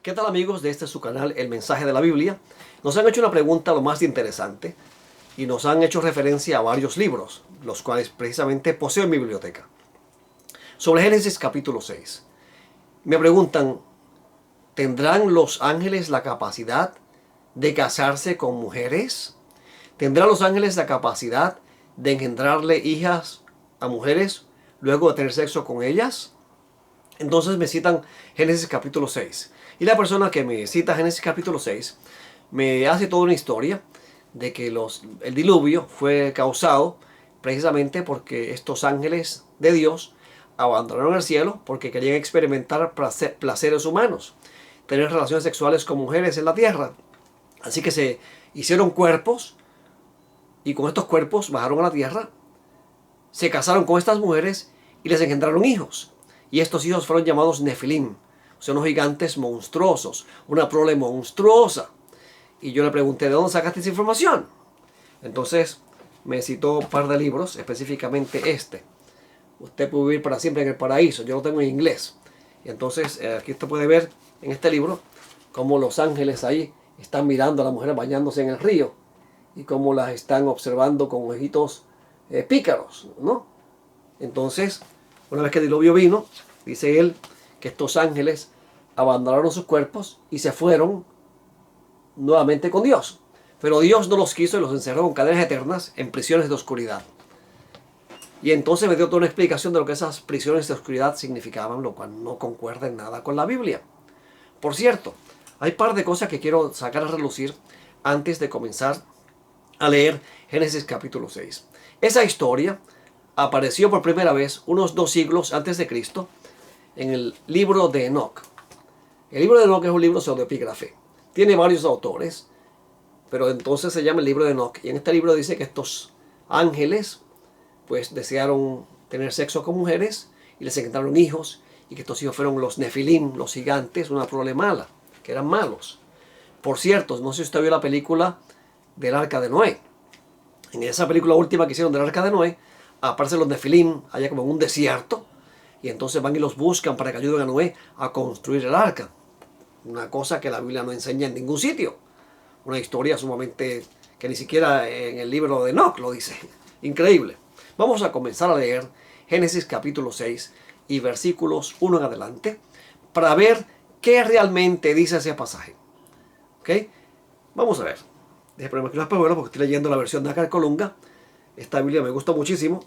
¿Qué tal, amigos de este su canal, El Mensaje de la Biblia? Nos han hecho una pregunta lo más interesante y nos han hecho referencia a varios libros, los cuales precisamente poseo en mi biblioteca. Sobre Génesis capítulo 6. Me preguntan, ¿tendrán los ángeles la capacidad de casarse con mujeres? ¿Tendrán los ángeles la capacidad de engendrarle hijas a mujeres luego de tener sexo con ellas? Entonces me citan Génesis capítulo 6. Y la persona que me cita Génesis capítulo 6 me hace toda una historia de que el diluvio fue causado precisamente porque estos ángeles de Dios abandonaron el cielo porque querían experimentar placeres humanos, tener relaciones sexuales con mujeres en la tierra. Así que se hicieron cuerpos y con estos cuerpos bajaron a la tierra, se casaron con estas mujeres y les engendraron hijos. Y estos hijos fueron llamados Nefilim, o sea, unos gigantes monstruosos, una prole monstruosa. Y yo le pregunté, ¿de dónde sacaste esa información? Entonces me citó un par de libros, específicamente este. Usted puede vivir para siempre en el paraíso. Yo lo tengo en inglés. Y entonces aquí usted puede ver en este libro cómo los ángeles ahí están mirando a las mujeres bañándose en el río y cómo las están observando con ojitos pícaros, ¿no? Entonces, una vez que el diluvio vino, dice él que estos ángeles abandonaron sus cuerpos y se fueron nuevamente con Dios. Pero Dios no los quiso y los encerró con cadenas eternas en prisiones de oscuridad. Y entonces me dio toda una explicación de lo que esas prisiones de oscuridad significaban, lo cual no concuerda en nada con la Biblia. Por cierto, hay un par de cosas que quiero sacar a relucir antes de comenzar a leer Génesis capítulo 6. Esa historia apareció por primera vez unos 2 siglos antes de Cristo en el libro de Enoc. El libro de Enoc es un libro pseudoepígrafe. Tiene varios autores, pero entonces se llama el libro de Enoc. Y en este libro dice que estos ángeles pues desearon tener sexo con mujeres y les engendraron hijos, y que estos hijos fueron los Nefilim, los gigantes, una prole mala, que eran malos. Por cierto, no sé si usted vio la película del Arca de Noé. En esa película última que hicieron del Arca de Noé, aparecen los Nefilim allá como en un desierto, y entonces van y los buscan para que ayuden a Noé a construir el arca. Una cosa que la Biblia no enseña en ningún sitio. Una historia sumamente que ni siquiera en el libro de Enoc lo dice. Increíble. Vamos a comenzar a leer Génesis capítulo 6 y versículos 1 en adelante para ver qué realmente dice ese pasaje. ¿Ok? Vamos a ver. Deje ponerme aquí los espejuelos porque estoy leyendo la versión de Nácar Colunga. Esta Biblia me gusta muchísimo.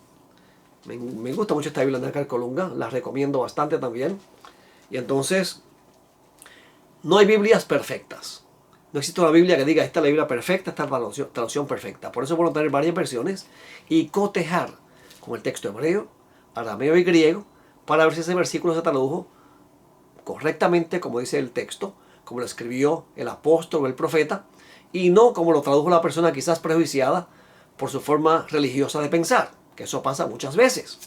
Me gusta mucho esta Biblia de Nácar Colunga. La recomiendo bastante también. Y entonces, no hay Biblias perfectas. No existe una Biblia que diga, esta es la Biblia perfecta, esta es la traducción perfecta. Por eso es bueno tener varias versiones y cotejar con el texto hebreo, arameo y griego para ver si ese versículo se tradujo correctamente como dice el texto, como lo escribió el apóstol o el profeta, y no como lo tradujo la persona quizás prejuiciada por su forma religiosa de pensar, que eso pasa muchas veces.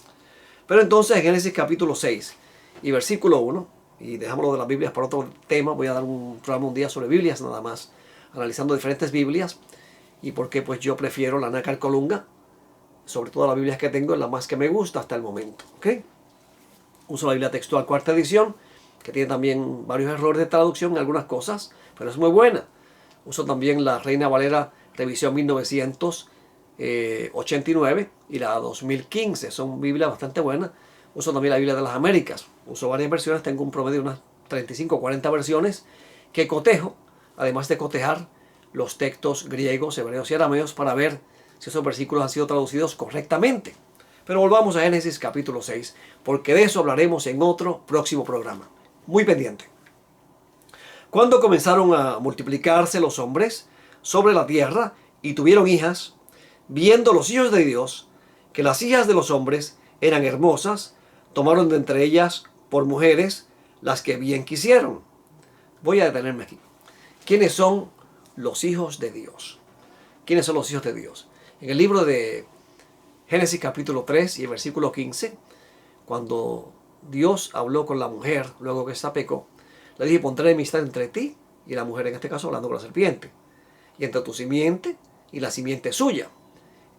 Pero entonces en Génesis capítulo 6 y versículo 1, y dejámoslo de las Biblias para otro tema, voy a dar un programa un día sobre Biblias nada más, analizando diferentes Biblias, y porque pues yo prefiero la Nácar Colunga, sobre todo las Biblias que tengo, es la más que me gusta hasta el momento. ¿Okay? Uso la Biblia textual cuarta edición, que tiene también varios errores de traducción en algunas cosas, pero es muy buena. Uso también la Reina Valera revisión 1989 y la 2015, son Biblias bastante buenas. Uso también la Biblia de las Américas. Uso varias versiones, tengo un promedio de unas 35 o 40 versiones que cotejo, además de cotejar los textos griegos, hebreos y arameos para ver si esos versículos han sido traducidos correctamente. Pero volvamos a Génesis capítulo 6, porque de eso hablaremos en otro próximo programa. Muy pendiente. Cuando comenzaron a multiplicarse los hombres sobre la tierra y tuvieron hijas, viendo los hijos de Dios que las hijas de los hombres eran hermosas, tomaron de entre ellas por mujeres las que bien quisieron. Voy a detenerme aquí. ¿Quiénes son los hijos de Dios? ¿Quiénes son los hijos de Dios? En el libro de Génesis capítulo 3 y el versículo 15, cuando Dios habló con la mujer, luego que esta pecó, le dije, pondré enemistad entre ti y la mujer, en este caso hablando con la serpiente, y entre tu simiente y la simiente suya.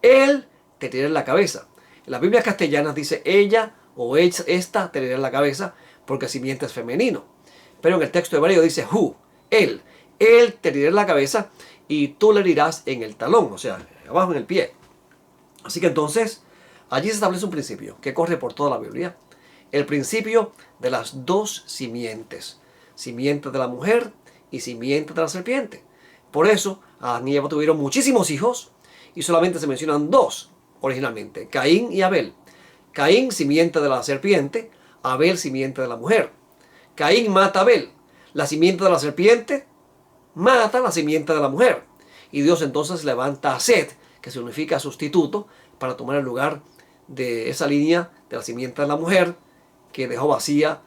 Él te tirará en la cabeza. En las Biblias castellanas dice ella o esta te tirará en la cabeza porque simiente es femenino. pero en el texto hebreo dice hu, él. Él te herirá en la cabeza y tú le herirás en el talón, o sea, abajo en el pie. Así que entonces, allí se establece un principio que corre por toda la Biblia. El principio de las dos simientes. Simiente de la mujer y simiente de la serpiente. Por eso, Adán y Eva tuvieron muchísimos hijos y solamente se mencionan dos originalmente, Caín y Abel. Caín, simiente de la serpiente, Abel, simiente de la mujer. Caín mata a Abel. La simiente de la serpiente mata la simiente de la mujer. Y Dios entonces levanta a Set, que significa sustituto, para tomar el lugar de esa línea de la simiente de la mujer que dejó vacía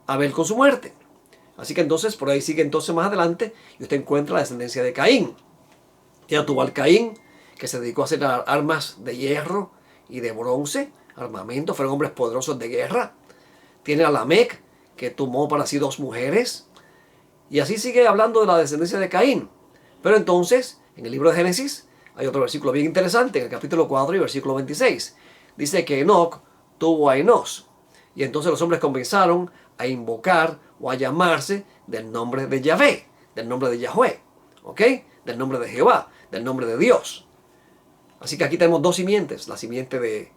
a Abel con su muerte. Así que entonces, por ahí sigue entonces más adelante, y usted encuentra la descendencia de Caín. Ya tuvo al Caín, que se dedicó a hacer armas de hierro y de bronce, armamento, fueron hombres poderosos de guerra. Tiene a Lamec, que tomó para sí dos mujeres. Y así sigue hablando de la descendencia de Caín. Pero entonces, en el libro de Génesis, hay otro versículo bien interesante, en el capítulo 4 y versículo 26. Dice que Enoc tuvo a Enos. Y entonces los hombres comenzaron a invocar o a llamarse del nombre de Yahvé, del nombre de Yahweh, ¿ok? Del nombre de Jehová, del nombre de Dios. Así que aquí tenemos dos simientes, la simiente de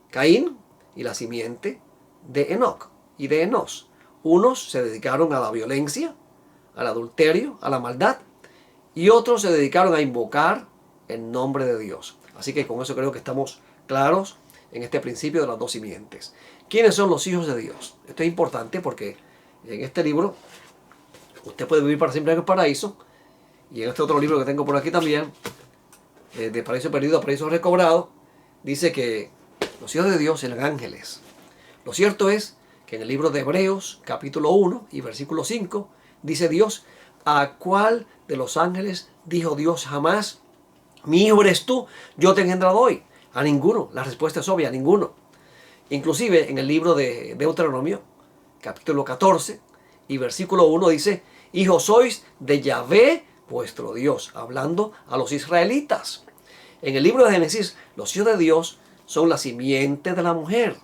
Caín y la simiente de Enoc y de Enos. Unos se dedicaron a la violencia, al adulterio, a la maldad, y otros se dedicaron a invocar el nombre de Dios. Así que con eso creo que estamos claros en este principio de las dos simientes. ¿Quiénes son los hijos de Dios? Esto es importante porque en este libro usted puede vivir para siempre en el paraíso, y en este otro libro que tengo por aquí también, de Paraíso Perdido a Paraíso Recobrado, dice que los hijos de Dios eran ángeles. Lo cierto es que en el libro de Hebreos, capítulo 1 y versículo 5, dice Dios: ¿a cuál de los ángeles dijo Dios jamás, mi hijo eres tú, yo te he engendrado hoy? A ninguno. La respuesta es obvia, a ninguno. Inclusive en el libro de Deuteronomio, capítulo 14 y versículo 1 dice: hijos sois de Yahvé vuestro Dios, hablando a los israelitas. En el libro de Génesis, los hijos de Dios son la simiente de la mujer,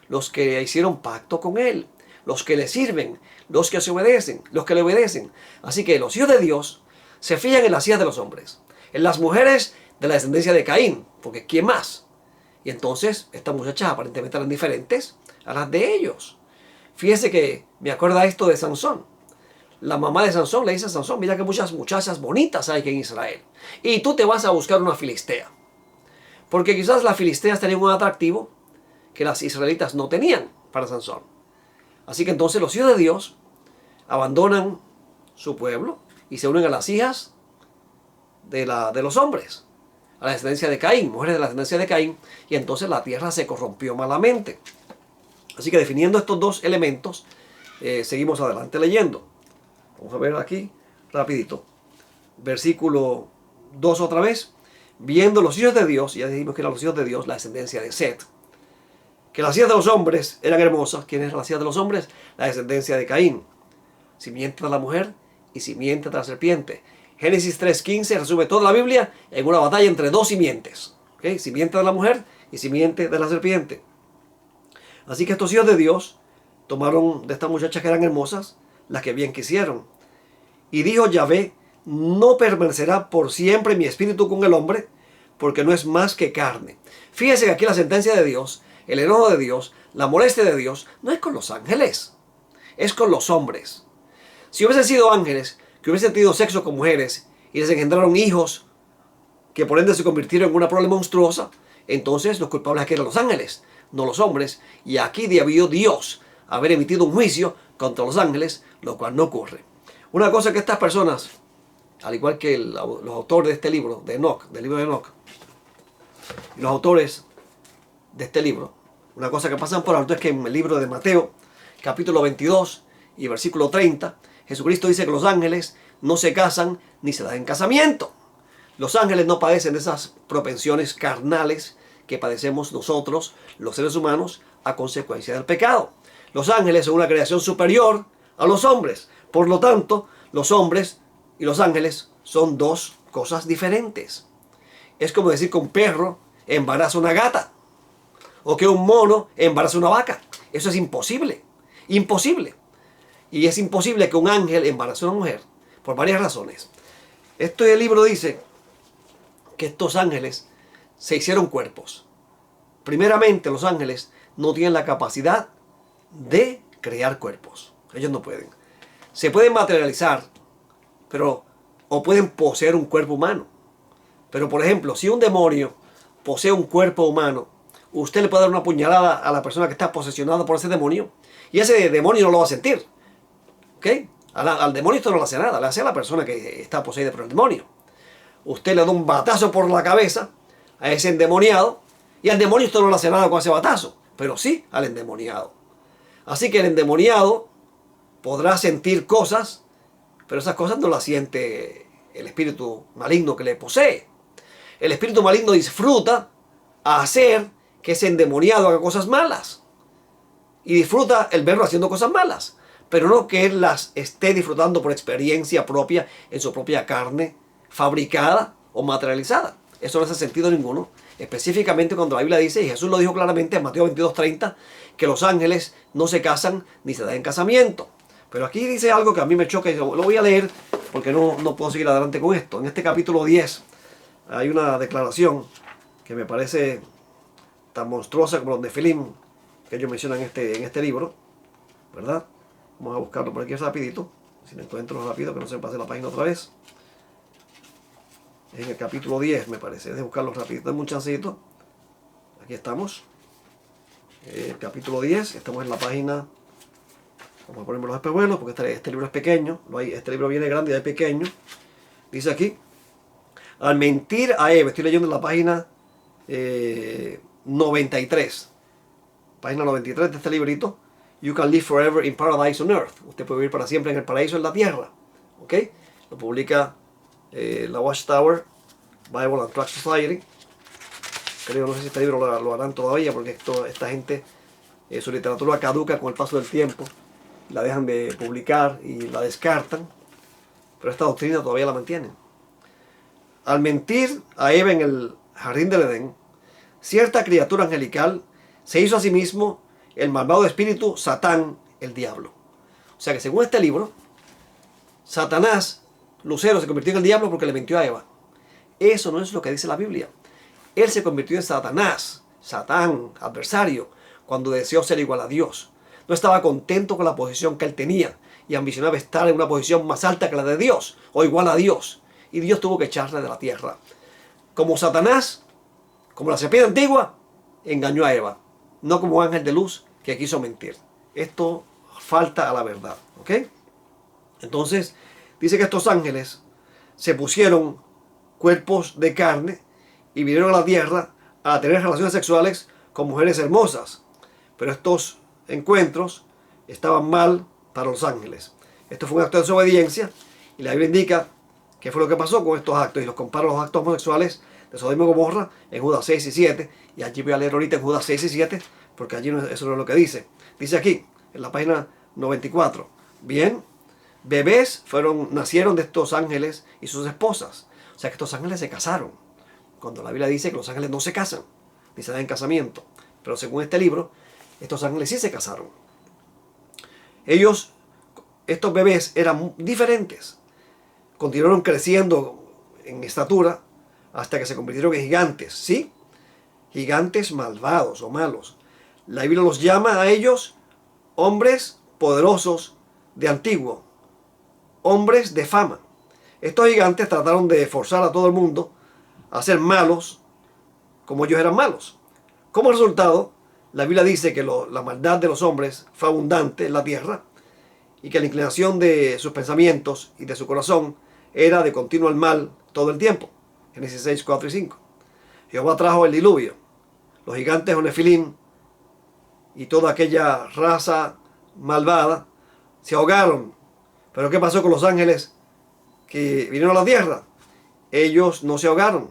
los que hicieron pacto con él, los que le sirven, los que se obedecen, los que le obedecen. Así que los hijos de Dios se fían en las hijas de los hombres, en las mujeres de la descendencia de Caín, porque ¿quién más? Y entonces estas muchachas aparentemente eran diferentes a las de ellos. Fíjese que me acuerda esto de Sansón. La mamá de Sansón le dice a Sansón: mira que muchas muchachas bonitas hay aquí en Israel, y tú te vas a buscar una filistea. Porque quizás las filisteas tenían un atractivo que las israelitas no tenían para Sansón. Así que entonces los hijos de Dios abandonan su pueblo y se unen a las hijas de los hombres, a la descendencia de Caín, mujeres de la descendencia de Caín, y entonces la tierra se corrompió malamente. Así que definiendo estos dos elementos, seguimos adelante leyendo. Vamos a ver aquí, rapidito. Versículo 2 otra vez. Viendo los hijos de Dios, ya dijimos que eran los hijos de Dios, la descendencia de Set, que las hijas de los hombres eran hermosas. ¿Quiénes eran las hijas de los hombres? La descendencia de Caín, simiente de la mujer y simiente de la serpiente. Génesis 3:15 resume toda la Biblia en una batalla entre dos simientes, ¿okay? Simiente de la mujer y simiente de la serpiente. Así que estos hijos de Dios tomaron de estas muchachas que eran hermosas las que bien quisieron. Y dijo Yahvé: no permanecerá por siempre mi espíritu con el hombre, porque no es más que carne. Fíjese que aquí la sentencia de Dios, el enojo de Dios, la molestia de Dios, no es con los ángeles, es con los hombres. Si hubiesen sido ángeles que hubiesen tenido sexo con mujeres y les engendraron hijos que por ende se convirtieron en una prole monstruosa, entonces los culpables aquí eran los ángeles, no los hombres. Y aquí debió Dios haber emitido un juicio contra los ángeles, lo cual no ocurre. Una cosa que estas personas, al igual que los autores de este libro, de Enoc, del libro de Enoc, y los autores de este libro, una cosa que pasan por alto es que en el libro de Mateo, capítulo 22 y versículo 30, Jesucristo dice que los ángeles no se casan ni se dan en casamiento. Los ángeles no padecen de esas propensiones carnales que padecemos nosotros, los seres humanos, a consecuencia del pecado. Los ángeles son una creación superior a los hombres. Por lo tanto, los hombres y los ángeles son dos cosas diferentes. Es como decir que un perro embaraza una gata o que un mono embaraza una vaca. Eso es imposible. Imposible. Y es imposible que un ángel embarace a una mujer, por varias razones. Este libro dice que estos ángeles se hicieron cuerpos. Primeramente, los ángeles no tienen la capacidad de crear cuerpos. Ellos no pueden. Se pueden materializar, o pueden poseer un cuerpo humano. Pero, por ejemplo, si un demonio posee un cuerpo humano, usted le puede dar una puñalada a la persona que está posesionada por ese demonio, y ese demonio no lo va a sentir. ¿Ok? Al demonio esto no le hace nada, le hace a la persona que está poseída por el demonio. Usted le da un batazo por la cabeza a ese endemoniado, y al demonio esto no le hace nada con ese batazo, pero sí al endemoniado. Así que el endemoniado podrá sentir cosas, pero esas cosas no las siente el espíritu maligno que le posee. El espíritu maligno disfruta a hacer que ese endemoniado haga cosas malas. Y disfruta el verlo haciendo cosas malas. Pero no que él las esté disfrutando por experiencia propia en su propia carne, fabricada o materializada. Eso no hace sentido ninguno. Específicamente cuando la Biblia dice, y Jesús lo dijo claramente en Mateo 22:30, que los ángeles no se casan ni se dan en casamiento. Pero aquí dice algo que a mí me choca y lo voy a leer porque no puedo seguir adelante con esto. En este capítulo 10 hay una declaración que me parece tan monstruosa como los Nefilim que ellos mencionan en este libro, ¿verdad? Vamos a buscarlo por aquí rapidito, si lo encuentro rápido, que no se me pase la página otra vez. En el capítulo 10 me parece, de buscarlo rapidito, dame un chancito. Aquí estamos. El capítulo 10, estamos en la página, vamos a ponerme los espejuelos porque este libro es pequeño, este libro viene grande y hay pequeño. Dice aquí, al mentir a Eva, estoy leyendo en la página 93. Página 93 de este librito. You can live forever in paradise on earth. Usted puede vivir para siempre en el paraíso en la tierra. ¿Ok? Lo publica la Watchtower Bible and Tract Society. Creo, no sé si este libro lo harán todavía porque esta gente, su literatura caduca con el paso del tiempo. La dejan de publicar y la descartan. Pero esta doctrina todavía la mantienen. Al mentir a Eva en el jardín del Edén, cierta criatura angelical se hizo a sí mismo el malvado espíritu Satán, el diablo. O sea que según este libro, Satanás, Lucero, se convirtió en el diablo porque le mintió a Eva. Eso no es lo que dice la Biblia. Él se convirtió en Satanás, Satán, adversario, cuando deseó ser igual a Dios. No estaba contento con la posición que él tenía y ambicionaba estar en una posición más alta que la de Dios o igual a Dios. Y Dios tuvo que echarle de la tierra. Como Satanás, como la serpiente antigua, engañó a Eva. No como ángel de luz que quiso mentir. Esto falta a la verdad. ¿Ok? Entonces, dice que estos ángeles se pusieron cuerpos de carne y vinieron a la tierra a tener relaciones sexuales con mujeres hermosas. Pero estos encuentros estaban mal para los ángeles. Esto fue un acto de desobediencia y la Biblia indica qué fue lo que pasó con estos actos y los compara los actos homosexuales de Sodoma y Gomorra en Judas 6 y 7. Y allí voy a leer ahorita en Judas 6 y 7 porque allí eso no es lo que dice. Dice aquí, en la página 94. Bien, bebés nacieron de estos ángeles y sus esposas. O sea que estos ángeles se casaron. Cuando la Biblia dice que los ángeles no se casan, ni se dan en casamiento. Pero según este libro, estos ángeles sí se casaron. Estos bebés eran diferentes. Continuaron creciendo en estatura hasta que se convirtieron en gigantes. ¿Sí? Gigantes malvados o malos. La Biblia los llama a ellos hombres poderosos de antiguo. Hombres de fama. Estos gigantes trataron de forzar a todo el mundo a ser malos como ellos eran malos. Como resultado, la Biblia dice que la maldad de los hombres fue abundante en la tierra y que la inclinación de sus pensamientos y de su corazón era de continuo al mal todo el tiempo. Génesis 6, 4 y 5. Jehová trajo el diluvio. Los gigantes o Nefilim y toda aquella raza malvada se ahogaron. Pero ¿qué pasó con los ángeles que vinieron a la tierra? Ellos no se ahogaron.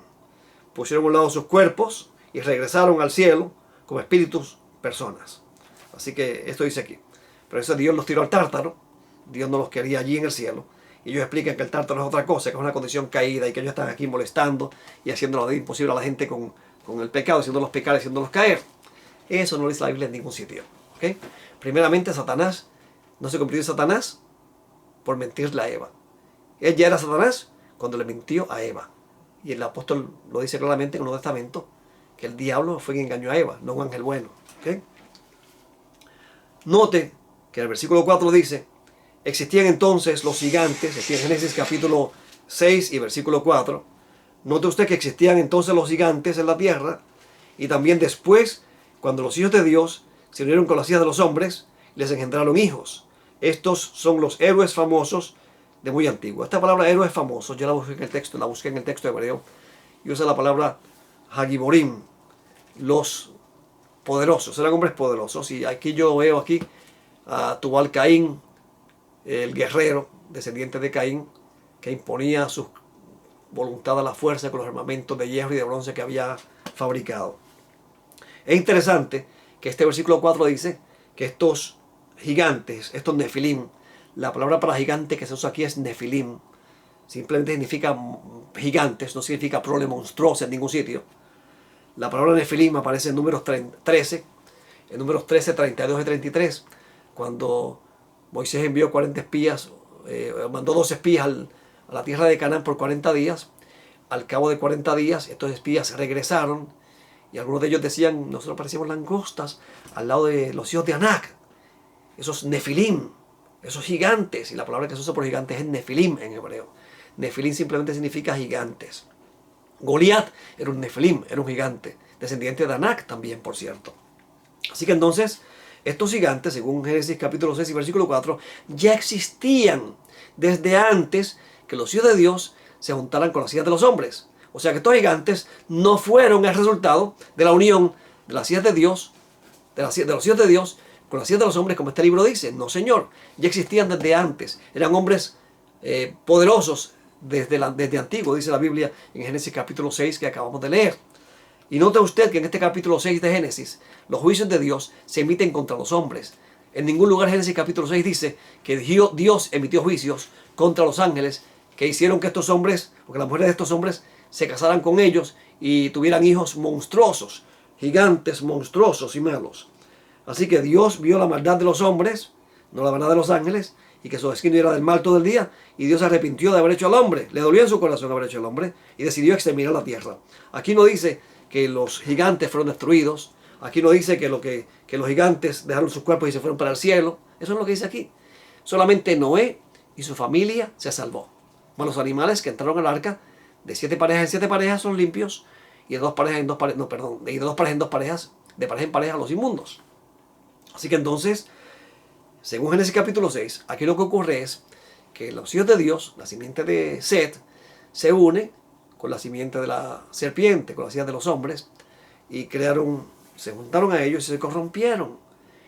Pusieron a un lado sus cuerpos y regresaron al cielo como espíritus, personas. Así que esto dice aquí. Pero eso Dios los tiró al tártaro. Dios no los quería allí en el cielo. Y ellos explican que el tártaro es otra cosa, que es una condición caída y que ellos están aquí molestando y haciendo la vida imposible a la gente con el pecado, haciéndolos pecar y haciéndolos caer. Eso no lo dice la Biblia en ningún sitio. ¿Okay? Primeramente, Satanás no se convirtió en Satanás por mentirle a Eva. Él ya era Satanás cuando le mintió a Eva. Y el apóstol lo dice claramente en el Nuevo Testamento, que el diablo fue quien engañó a Eva, no un ángel bueno. ¿Okay? Note que el versículo 4 dice, existían entonces los gigantes, aquí en Génesis capítulo 6 y versículo 4. Note usted que existían entonces los gigantes en la tierra, y también después, cuando los hijos de Dios se unieron con las hijas de los hombres, les engendraron hijos. Estos son los héroes famosos de muy antiguo. Esta palabra héroes famosos, yo la busqué en el texto hebreo, y usa la palabra Hagiborim, los poderosos, eran hombres poderosos. Y aquí yo veo a Tubal Caín, el guerrero, descendiente de Caín, que imponía su voluntad a la fuerza con los armamentos de hierro y de bronce que había fabricado. Es interesante que este versículo 4 dice que estos gigantes, estos nefilim, la palabra para gigante que se usa aquí es nefilim, simplemente significa gigantes, no significa prole monstruosa en ningún sitio. La palabra nefilim aparece en números 13, en números 13, 32 y 33, cuando Moisés envió 40 espías, mandó 2 espías a la tierra de Canaán por 40 días. Al cabo de 40 días, estos espías regresaron y algunos de ellos decían, nosotros parecíamos langostas al lado de los hijos de Anac, esos nefilim, esos gigantes. Y la palabra que se usa por gigantes es nefilim en hebreo. Nefilim simplemente significa gigantes. Goliat era un nefilim, era un gigante, descendiente de Anac también, por cierto. Así que entonces, estos gigantes, según Génesis capítulo 6 y versículo 4, ya existían desde antes que los hijos de Dios se juntaran con las hijas de los hombres. O sea que estos gigantes no fueron el resultado de la unión de las hijas de Dios, de los hijos de Dios con las hijas de los hombres, como este libro dice. No, señor, ya existían desde antes. Eran hombres poderosos desde antiguo, dice la Biblia en Génesis capítulo 6 que acabamos de leer. Y note usted que en este capítulo 6 de Génesis, los juicios de Dios se emiten contra los hombres. En ningún lugar Génesis capítulo 6 dice que Dios emitió juicios contra los ángeles que hicieron que estos hombres, o que las mujeres de estos hombres se casaran con ellos y tuvieran hijos monstruosos, gigantes monstruosos y malos. Así que Dios vio la maldad de los hombres, no la maldad de los ángeles, y que su destino era del mal todo el día, y Dios se arrepintió de haber hecho al hombre, le dolió en su corazón haber hecho al hombre, y decidió exterminar la tierra. Aquí no dice que los gigantes fueron destruidos, aquí no dice que los gigantes dejaron sus cuerpos y se fueron para el cielo, eso es lo que dice aquí. Solamente Noé y su familia se salvó. Bueno, los animales que entraron al arca, de 7 parejas en 7 parejas son limpios, y de 2 parejas en 2 parejas, no, perdón, de 2 parejas en 2 parejas, de pareja en pareja los inmundos. Así que entonces, según Génesis capítulo 6, aquí lo que ocurre es que los hijos de Dios, la simiente de Set, se une con la simiente de la serpiente, con las hijas de los hombres, y se juntaron a ellos y se corrompieron.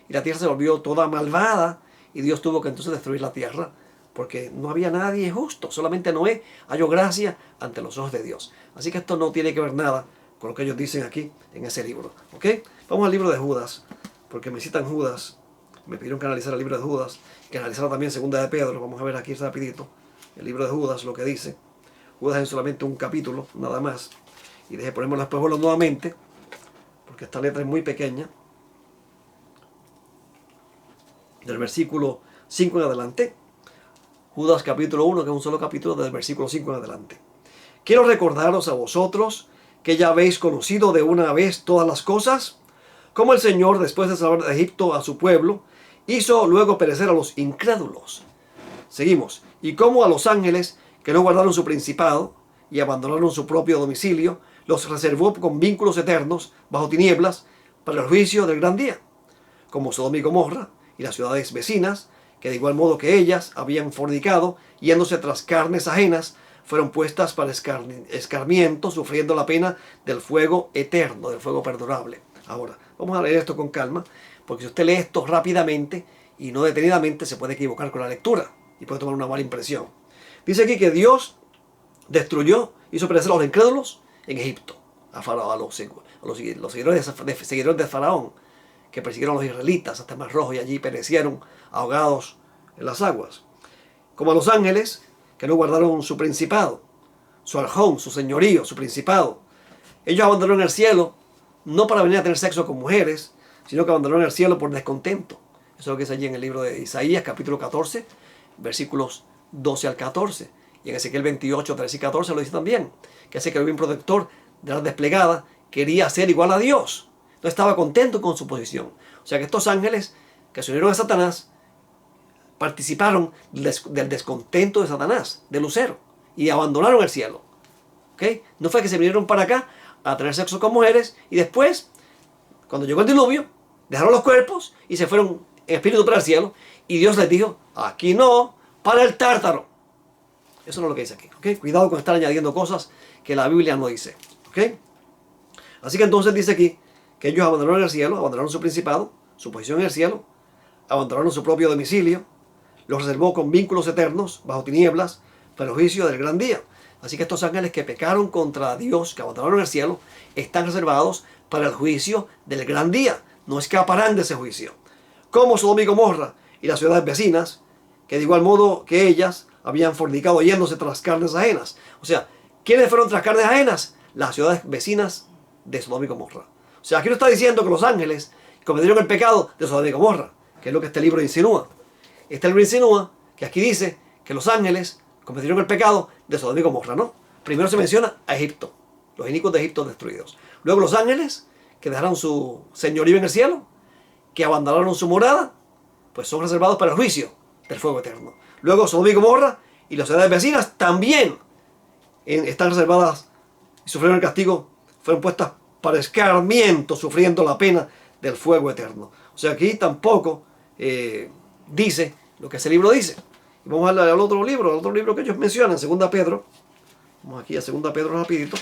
Y la tierra se volvió toda malvada, y Dios tuvo que entonces destruir la tierra, porque no había nadie justo, solamente Noé halló gracia ante los ojos de Dios. Así que esto no tiene que ver nada con lo que ellos dicen aquí en ese libro. ¿Ok? Vamos al libro de Judas, porque me citan Judas, me pidieron que analizara el libro de Judas, que analizara también Segunda de Pedro. Vamos a ver aquí rapidito el libro de Judas, lo que dice. Judas es solamente un capítulo, nada más. Y deje ponerme los espejuelos nuevamente, porque esta letra es muy pequeña. Del versículo 5 en adelante. Judas capítulo 1, que es un solo capítulo, del versículo 5 en adelante. Quiero recordaros a vosotros que ya habéis conocido de una vez todas las cosas, como el Señor, después de salvar de Egipto a su pueblo, hizo luego perecer a los incrédulos. Seguimos. Y como a los ángeles que no guardaron su principado y abandonaron su propio domicilio, los reservó con vínculos eternos bajo tinieblas para el juicio del gran día. Como Sodoma y Gomorra y las ciudades vecinas, que de igual modo que ellas habían fornicado, yéndose tras carnes ajenas, fueron puestas para escarmiento, sufriendo la pena del fuego eterno, del fuego perdurable. Ahora, vamos a leer esto con calma, porque si usted lee esto rápidamente y no detenidamente, se puede equivocar con la lectura y puede tomar una mala impresión. Dice aquí que Dios hizo perecer a los incrédulos en Egipto, a los seguidores de Faraón, que persiguieron a los israelitas hasta el Mar Rojo y allí perecieron ahogados en las aguas. Como a los ángeles que no guardaron su principado, su arjón, su señorío, su principado. Ellos abandonaron el cielo no para venir a tener sexo con mujeres, sino que abandonaron el cielo por descontento. Eso es lo que dice allí en el libro de Isaías, capítulo 14, versículos 12 al 14. Y en Ezequiel 28, 13 y 14 lo dice también, que ese querubín protector de la desplegada quería ser igual a Dios. No estaba contento con su posición. O sea que estos ángeles que se unieron a Satanás participaron del descontento de Satanás, de Lucero, y abandonaron el cielo. ¿Okay? No fue que se vinieron para acá a tener sexo con mujeres y después, cuando llegó el diluvio, dejaron los cuerpos y se fueron en espíritu para el cielo, y Dios les dijo, aquí no, para el Tártaro. Eso no es lo que dice aquí. ¿Okay? Cuidado con estar añadiendo cosas que la Biblia no dice. ¿Okay? Así que entonces dice aquí que ellos abandonaron el cielo, abandonaron su principado, su posición en el cielo, abandonaron su propio domicilio, los reservó con vínculos eternos, bajo tinieblas, para el juicio del gran día. Así que estos ángeles que pecaron contra Dios, que abandonaron el cielo, están reservados para el juicio del gran día. No escaparán de ese juicio. Como Sodoma y Gomorra y las ciudades vecinas, que de igual modo que ellas habían fornicado yéndose tras carnes ajenas. O sea, ¿quiénes fueron tras carnes ajenas? Las ciudades vecinas de Sodoma y Gomorra. O sea, aquí no está diciendo que los ángeles cometieron el pecado de Sodoma y Gomorra, que es lo que este libro insinúa. Este libro insinúa que aquí dice que los ángeles cometieron el pecado de Sodoma y Gomorra, ¿no? Primero se menciona a Egipto, los inicuos de Egipto destruidos. Luego los ángeles que dejaron su señorío en el cielo, que abandonaron su morada, pues son reservados para el juicio del fuego eterno. Luego Sodoma y Gomorra y las ciudades vecinas también están reservadas y sufrieron el castigo, fueron puestas para escarmiento, sufriendo la pena del fuego eterno. O sea, aquí tampoco dice lo que ese libro dice. Y vamos al otro libro que ellos mencionan, 2 Pedro. Vamos aquí a 2 Pedro rapidito.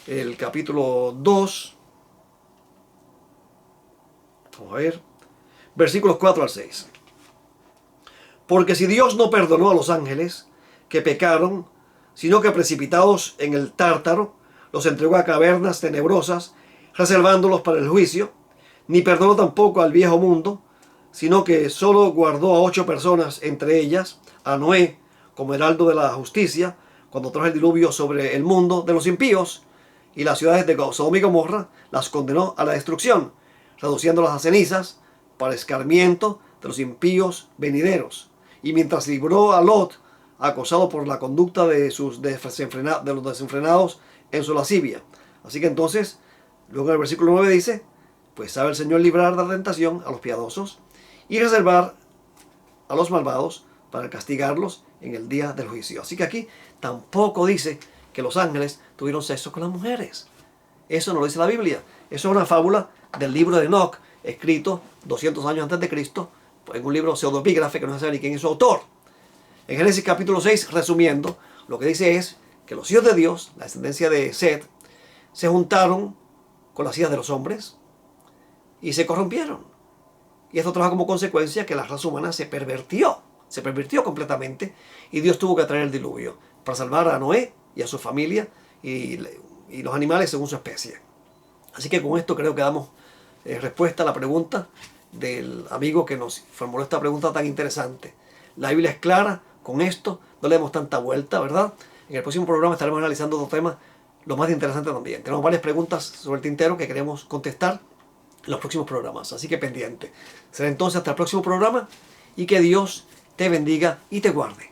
El capítulo 2. Vamos a ver. Versículos 4 al 6. Porque si Dios no perdonó a los ángeles que pecaron, sino que precipitados en el Tártaro, los entregó a cavernas tenebrosas, reservándolos para el juicio, ni perdonó tampoco al viejo mundo, sino que solo guardó a 8 personas, entre ellas a Noé, como heraldo de la justicia, cuando trajo el diluvio sobre el mundo de los impíos, y las ciudades de Sodoma y Gomorra las condenó a la destrucción, reduciéndolas a cenizas para escarmiento de los impíos venideros. Y mientras libró a Lot, acosado por la conducta de los desenfrenados en su lascivia. Así que entonces, luego en el versículo 9 dice, pues sabe el Señor librar de la tentación a los piadosos y reservar a los malvados para castigarlos en el día del juicio. Así que aquí tampoco dice que los ángeles tuvieron sexo con las mujeres. Eso no lo dice la Biblia. Eso es una fábula del libro de Enoch, escrito 200 años antes de Cristo, en un libro pseudoepígrafe que no se sabe ni quién es su autor. En Génesis capítulo 6, resumiendo, lo que dice es que los hijos de Dios, la descendencia de Set, se juntaron con las hijas de los hombres y se corrompieron. Y esto trajo como consecuencia que la raza humana se pervirtió completamente, y Dios tuvo que traer el diluvio para salvar a Noé y a su familia y los animales según su especie. Así que con esto creo que damos respuesta a la pregunta del amigo que nos formuló esta pregunta tan interesante. La Biblia es clara con esto, no le demos tanta vuelta, ¿verdad? En el próximo programa estaremos analizando otro tema, lo más interesante también. Tenemos varias preguntas sobre el tintero que queremos contestar en los próximos programas, así que pendiente. Será entonces hasta el próximo programa, y que Dios te bendiga y te guarde.